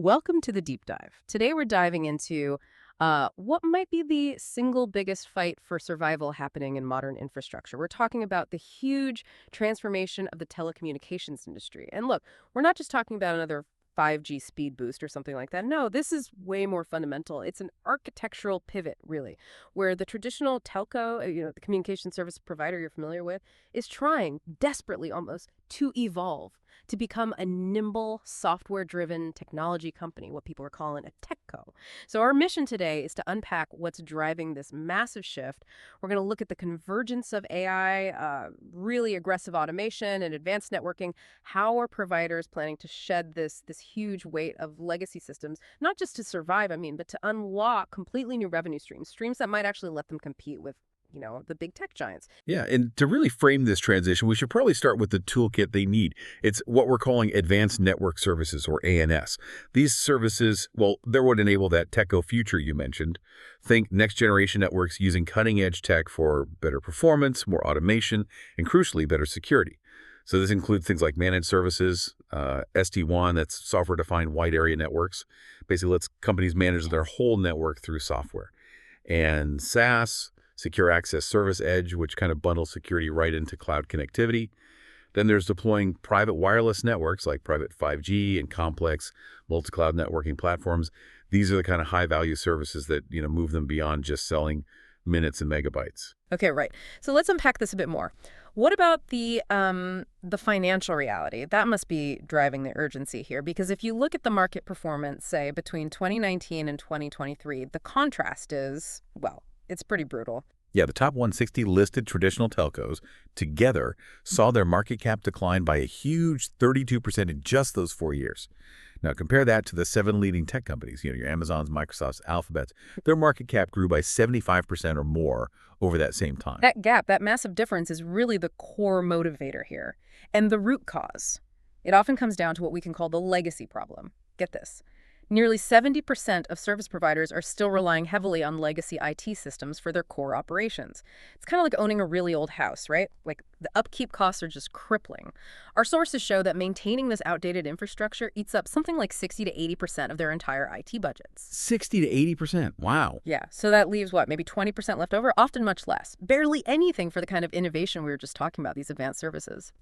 Welcome to the deep dive. Today we're diving into what might be the single biggest fight for survival happening in modern infrastructure. We're talking about the huge transformation of the telecommunications industry. And look, we're not just talking about another 5G speed boost or something like that. No, this is way more fundamental. It's an architectural pivot, really, where the traditional telco, the communication service provider you're familiar with, is trying desperately almost to evolve to become a nimble, software-driven technology company, what people are calling a techco. So our mission today is to unpack what's driving this massive shift. We're going to look at the convergence of AI, really aggressive automation and advanced networking. How are providers planning to shed this huge weight of legacy systems, not just to survive, but to unlock completely new revenue streams, streams that might actually let them compete with the big tech giants. Yeah, and to really frame this transition, we should probably start with the toolkit they need. It's what we're calling Advanced Network Services, or ANS. These services, well, they're what enable that Techco future you mentioned. Think next-generation networks using cutting-edge tech for better performance, more automation, and crucially, better security. So this includes things like managed services, SD-WAN, that's software-defined wide area networks. Basically lets companies manage their whole network through software. And SaaS, Secure Access Service Edge, which kind of bundles security right into cloud connectivity. Then there's deploying private wireless networks like private 5G and complex multi-cloud networking platforms. These are the kind of high-value services that, move them beyond just selling minutes and megabytes. Okay, right. So let's unpack this a bit more. What about the financial reality? That must be driving the urgency here, because if you look at the market performance, say, between 2019 and 2023, the contrast is, well, it's pretty brutal. Yeah, the top 160 listed traditional telcos together saw their market cap decline by a huge 32% in just those 4 years. Now, compare that to the 7 leading tech companies, your Amazons, Microsofts, Alphabets. Their market cap grew by 75% or more over that same time. That gap, that massive difference is really the core motivator here. And the root cause, it often comes down to what we can call the legacy problem. Get this. Nearly 70% of service providers are still relying heavily on legacy IT systems for their core operations. It's kind of like owning a really old house, right? Like the upkeep costs are just crippling. Our sources show that maintaining this outdated infrastructure eats up something like 60 to 80% of their entire IT budgets. 60 to 80%. Wow. Yeah, so that leaves what, maybe 20% left over? Often much less. Barely anything for the kind of innovation we were just talking about, these advanced services.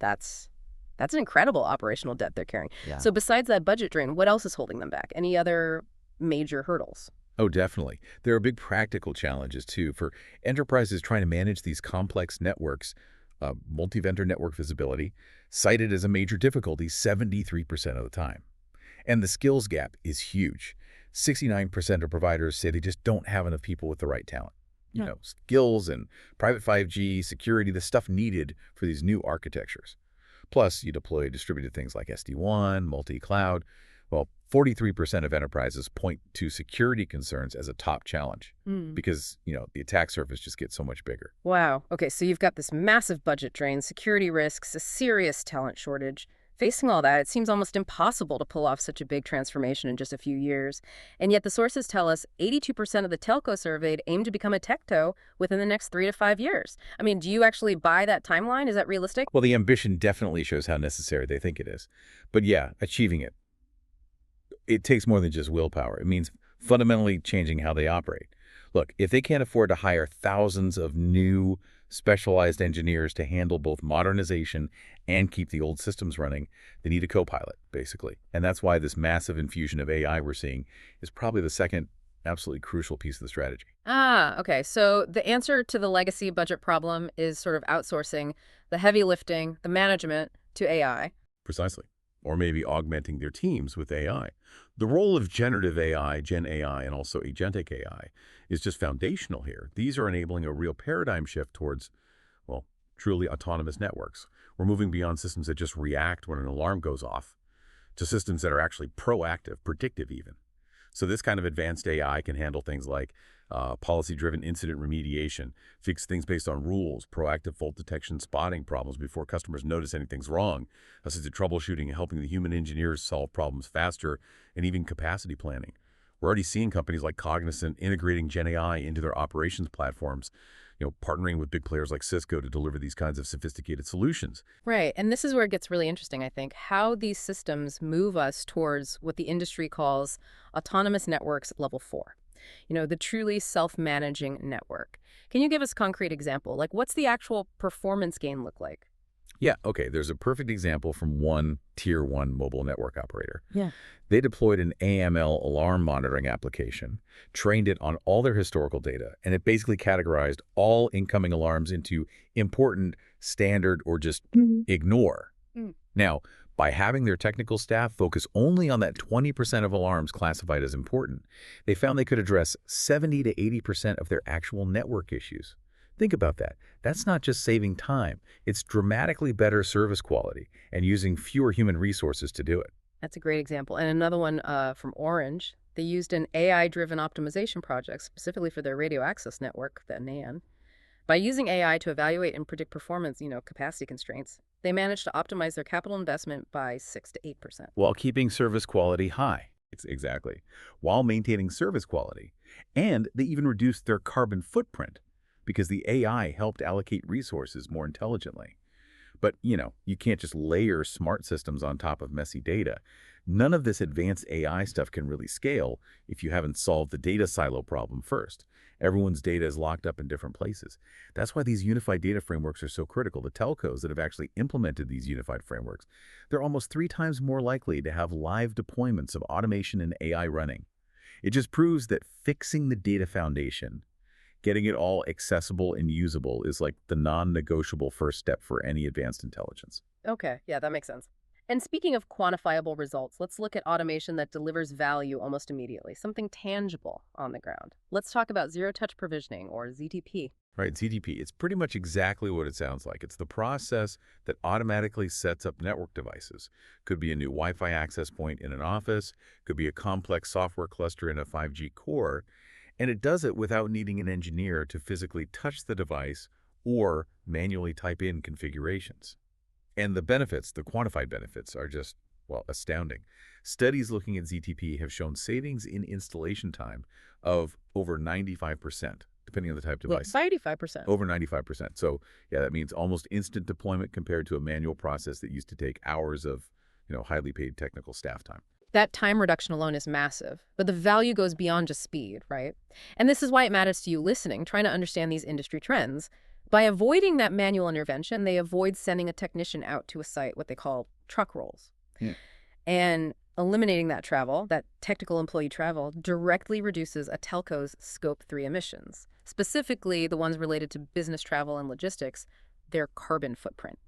That's an incredible operational debt they're carrying. Yeah. So besides that budget drain, what else is holding them back? Any other major hurdles? Oh, definitely. There are big practical challenges, too, for enterprises trying to manage these complex networks. Multi-vendor network visibility, cited as a major difficulty 73% of the time. And the skills gap is huge. 69% of providers say they just don't have enough people with the right talent. Skills and private 5G, security, the stuff needed for these new architectures. Plus, you deploy distributed things like SD-WAN, multi-cloud. Well, 43% of enterprises point to security concerns as a top challenge because, the attack surface just gets so much bigger. Wow. Okay, so you've got this massive budget drain, security risks, a serious talent shortage. Facing all that, it seems almost impossible to pull off such a big transformation in just a few years. And yet the sources tell us 82% of the telco surveyed aim to become a techco within the next 3 to 5 years. Do you actually buy that timeline? Is that realistic? Well, the ambition definitely shows how necessary they think it is. But yeah, achieving it takes more than just willpower. It means fundamentally changing how they operate. Look, if they can't afford to hire thousands of new specialized engineers to handle both modernization and keep the old systems running, they need a co-pilot, basically. And that's why this massive infusion of AI we're seeing is probably the second absolutely crucial piece of the strategy. Okay. So the answer to the legacy budget problem is sort of outsourcing the heavy lifting, the management to AI. Precisely. Or maybe augmenting their teams with AI. The role of generative AI, Gen AI, and also agentic AI is just foundational here. These are enabling a real paradigm shift towards, well, truly autonomous networks. We're moving beyond systems that just react when an alarm goes off to systems that are actually proactive, predictive even. So this kind of advanced AI can handle things like policy-driven incident remediation, fix things based on rules, proactive fault detection, spotting problems before customers notice anything's wrong, assisted troubleshooting and helping the human engineers solve problems faster, and even capacity planning. We're already seeing companies like Cognizant integrating Gen AI into their operations platforms partnering with big players like Cisco to deliver these kinds of sophisticated solutions. Right. And this is where it gets really interesting, I think, how these systems move us towards what the industry calls autonomous networks level 4. The truly self-managing network. Can you give us a concrete example? Like, what's the actual performance gain look like? Yeah, okay, there's a perfect example from one Tier 1 mobile network operator. Yeah. They deployed an AML alarm monitoring application, trained it on all their historical data, and it basically categorized all incoming alarms into important, standard, or just ignore. Mm. Now, by having their technical staff focus only on that 20% of alarms classified as important, they found they could address 70 to 80% of their actual network issues. Think about that. That's not just saving time. It's dramatically better service quality and using fewer human resources to do it. That's a great example. And another one from Orange. They used an AI-driven optimization project specifically for their radio access network, the NAN. By using AI to evaluate and predict performance, capacity constraints, they managed to optimize their capital investment by 6 to 8%. While keeping service quality high. Exactly. While maintaining service quality. And they even reduced their carbon footprint because the AI helped allocate resources more intelligently. But, you can't just layer smart systems on top of messy data. None of this advanced AI stuff can really scale if you haven't solved the data silo problem first. Everyone's data is locked up in different places. That's why these unified data frameworks are so critical. The telcos that have actually implemented these unified frameworks, they're almost 3 times more likely to have live deployments of automation and AI running. It just proves that fixing the data foundation, getting it all accessible and usable, is like the non-negotiable first step for any advanced intelligence. Okay, yeah, that makes sense. And speaking of quantifiable results, let's look at automation that delivers value almost immediately, something tangible on the ground. Let's talk about zero-touch provisioning, or ZTP. Right, ZTP, it's pretty much exactly what it sounds like. It's the process that automatically sets up network devices. Could be a new Wi-Fi access point in an office, could be a complex software cluster in a 5G core, and it does it without needing an engineer to physically touch the device or manually type in configurations. And the benefits, the quantified benefits, are just, well, astounding. Studies looking at ZTP have shown savings in installation time of over 95%, depending on the type of Well, device. 95%. Over 95%. So, yeah, that means almost instant deployment compared to a manual process that used to take hours of, highly paid technical staff time. That time reduction alone is massive, but the value goes beyond just speed, right? And this is why it matters to you listening, trying to understand these industry trends. By avoiding that manual intervention, they avoid sending a technician out to a site, what they call truck rolls. Yeah. And eliminating that travel, that technical employee travel, directly reduces a telco's Scope 3 emissions, specifically the ones related to business travel and logistics, their carbon footprint.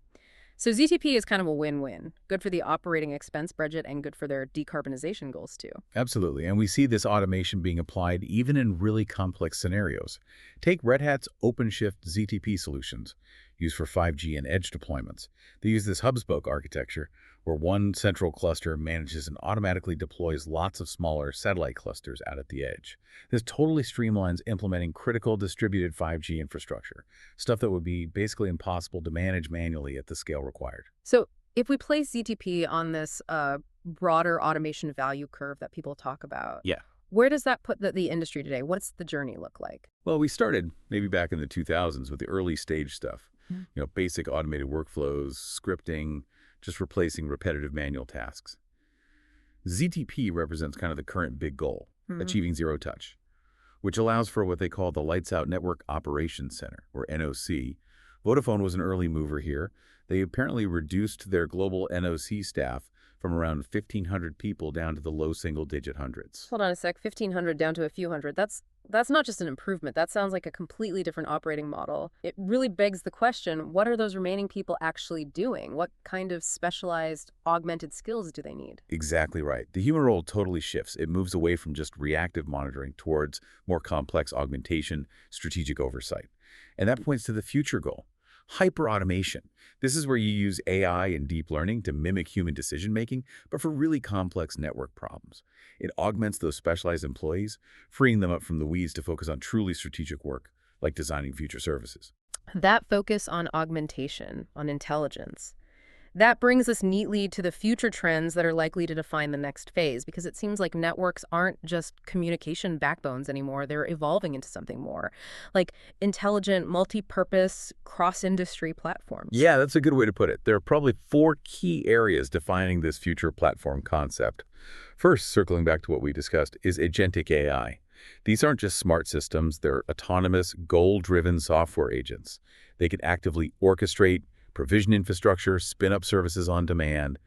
So ZTP is kind of a win-win. Good for the operating expense budget and good for their decarbonization goals, too. Absolutely, and we see this automation being applied even in really complex scenarios. Take Red Hat's OpenShift ZTP solutions, used for 5G and edge deployments. They use this hub-and-spoke architecture, where one central cluster manages and automatically deploys lots of smaller satellite clusters out at the edge. This totally streamlines implementing critical distributed 5G infrastructure, stuff that would be basically impossible to manage manually at the scale required. So if we place ZTP on this broader automation value curve that people talk about, Yeah. where does that put the industry today? What's the journey look like? Well, we started maybe back in the 2000s with the early stage stuff. Mm. Basic automated workflows, scripting, just replacing repetitive manual tasks. ZTP represents kind of the current big goal, achieving zero touch, which allows for what they call the Lights Out Network Operations Center, or NOC. Vodafone was an early mover here. They apparently reduced their global NOC staff from around 1,500 people down to the low single-digit hundreds. Hold on a sec, 1,500 down to a few hundred. That's not just an improvement. That sounds like a completely different operating model. It really begs the question, what are those remaining people actually doing? What kind of specialized augmented skills do they need? Exactly right. The human role totally shifts. It moves away from just reactive monitoring towards more complex augmentation, strategic oversight. And that points to the future goal. Hyper-automation. This is where you use AI and deep learning to mimic human decision-making, but for really complex network problems. It augments those specialized employees, freeing them up from the weeds to focus on truly strategic work, like designing future services. That focus on augmentation, on intelligence, That brings us neatly to the future trends that are likely to define the next phase, because it seems like networks aren't just communication backbones anymore. They're evolving into something more, like intelligent, multi-purpose, cross-industry platforms. Yeah, that's a good way to put it. There are probably four key areas defining this future platform concept. First, circling back to what we discussed, is agentic AI. These aren't just smart systems, they're autonomous, goal-driven software agents. They can actively orchestrate, provision infrastructure, spin up services on demand,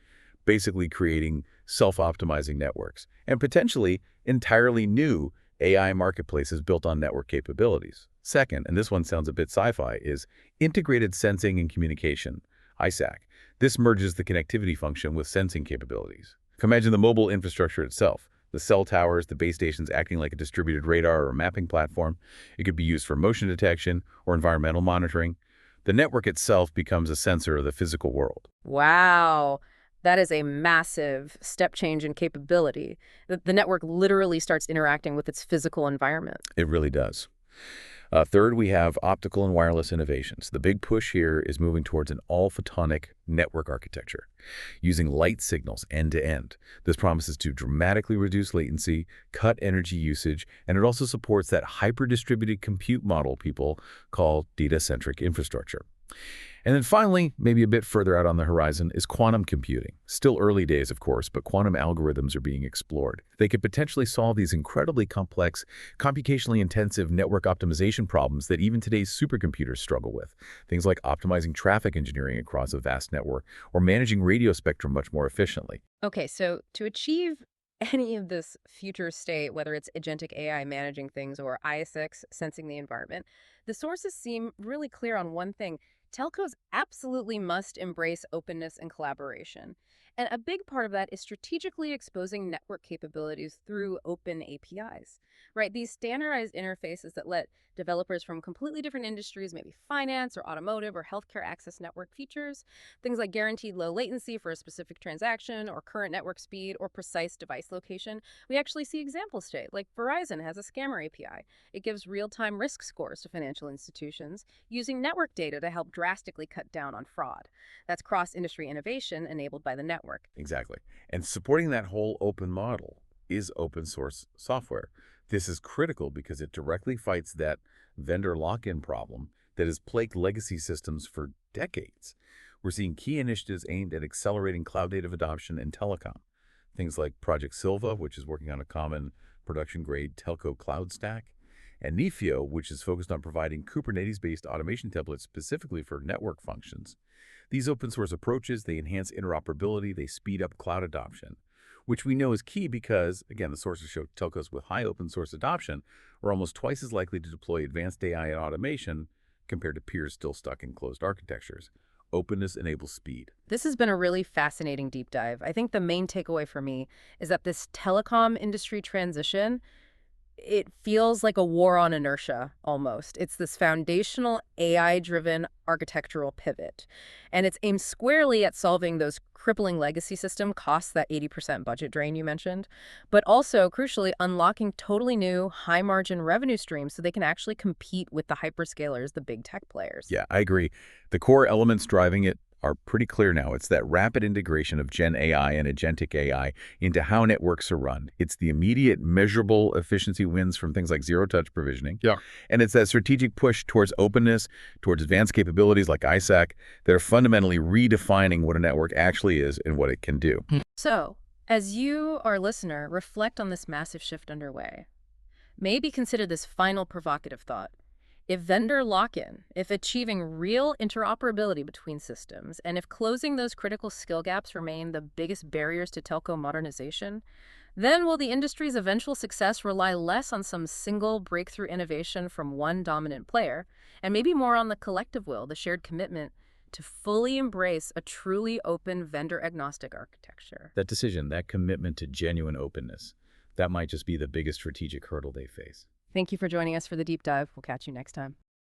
basically creating self-optimizing networks, and potentially entirely new AI marketplaces built on network capabilities. Second, and this one sounds a bit sci-fi, is integrated sensing and communication, ISAC. This merges the connectivity function with sensing capabilities. Imagine the mobile infrastructure itself, the cell towers, the base stations acting like a distributed radar or mapping platform. It could be used for motion detection or environmental monitoring. The network itself becomes a sensor of the physical world. Wow. That is a massive step change in capability. The network literally starts interacting with its physical environment. It really does. Third, we have optical and wireless innovations. The big push here is moving towards an all-photonic network architecture, using light signals end-to-end. This promises to dramatically reduce latency, cut energy usage, and it also supports that hyper-distributed compute model people call data-centric infrastructure. And then finally, maybe a bit further out on the horizon, is quantum computing. Still early days, of course, but quantum algorithms are being explored. They could potentially solve these incredibly complex, computationally intensive network optimization problems that even today's supercomputers struggle with. Things like optimizing traffic engineering across a vast network or managing radio spectrum much more efficiently. Okay, so to achieve any of this future state, whether it's agentic AI managing things or ISX sensing the environment, the sources seem really clear on one thing. Telcos absolutely must embrace openness and collaboration. And a big part of that is strategically exposing network capabilities through open APIs, right? These standardized interfaces that let developers from completely different industries, maybe finance or automotive or healthcare, access network features. Things like guaranteed low latency for a specific transaction, or current network speed, or precise device location. We actually see examples today, like Verizon has a scammer API. It gives real-time risk scores to financial institutions using network data to help drastically cut down on fraud. That's cross-industry innovation enabled by the network. Exactly. And supporting that whole open model is open source software. This is critical because it directly fights that vendor lock-in problem that has plagued legacy systems for decades. We're seeing key initiatives aimed at accelerating cloud-native adoption in telecom. Things like Project Silva, which is working on a common production-grade telco cloud stack, and Nefio, which is focused on providing Kubernetes-based automation templates specifically for network functions. These open source approaches, they enhance interoperability, they speed up cloud adoption, which we know is key because, again, the sources show telcos with high open source adoption are almost twice as likely to deploy advanced AI and automation compared to peers still stuck in closed architectures. Openness enables speed. This has been a really fascinating deep dive. I think the main takeaway for me is that this telecom industry transition, it feels like a war on inertia almost. It's this foundational AI-driven architectural pivot. And it's aimed squarely at solving those crippling legacy system costs, that 80% budget drain you mentioned, but also, crucially, unlocking totally new high-margin revenue streams so they can actually compete with the hyperscalers, the big tech players. Yeah, I agree. The core elements driving it are pretty clear now. It's that rapid integration of Gen AI and agentic AI into how networks are run. It's the immediate measurable efficiency wins from things like zero-touch provisioning. Yeah. And it's that strategic push towards openness, towards advanced capabilities like ISAC that are fundamentally redefining what a network actually is and what it can do. So, as you, our listener, reflect on this massive shift underway, maybe consider this final provocative thought. If vendor lock-in, if achieving real interoperability between systems, and if closing those critical skill gaps remain the biggest barriers to telco modernization, then will the industry's eventual success rely less on some single breakthrough innovation from one dominant player, and maybe more on the collective will, the shared commitment to fully embrace a truly open vendor-agnostic architecture? That decision, that commitment to genuine openness, that might just be the biggest strategic hurdle they face. Thank you for joining us for the deep dive. We'll catch you next time.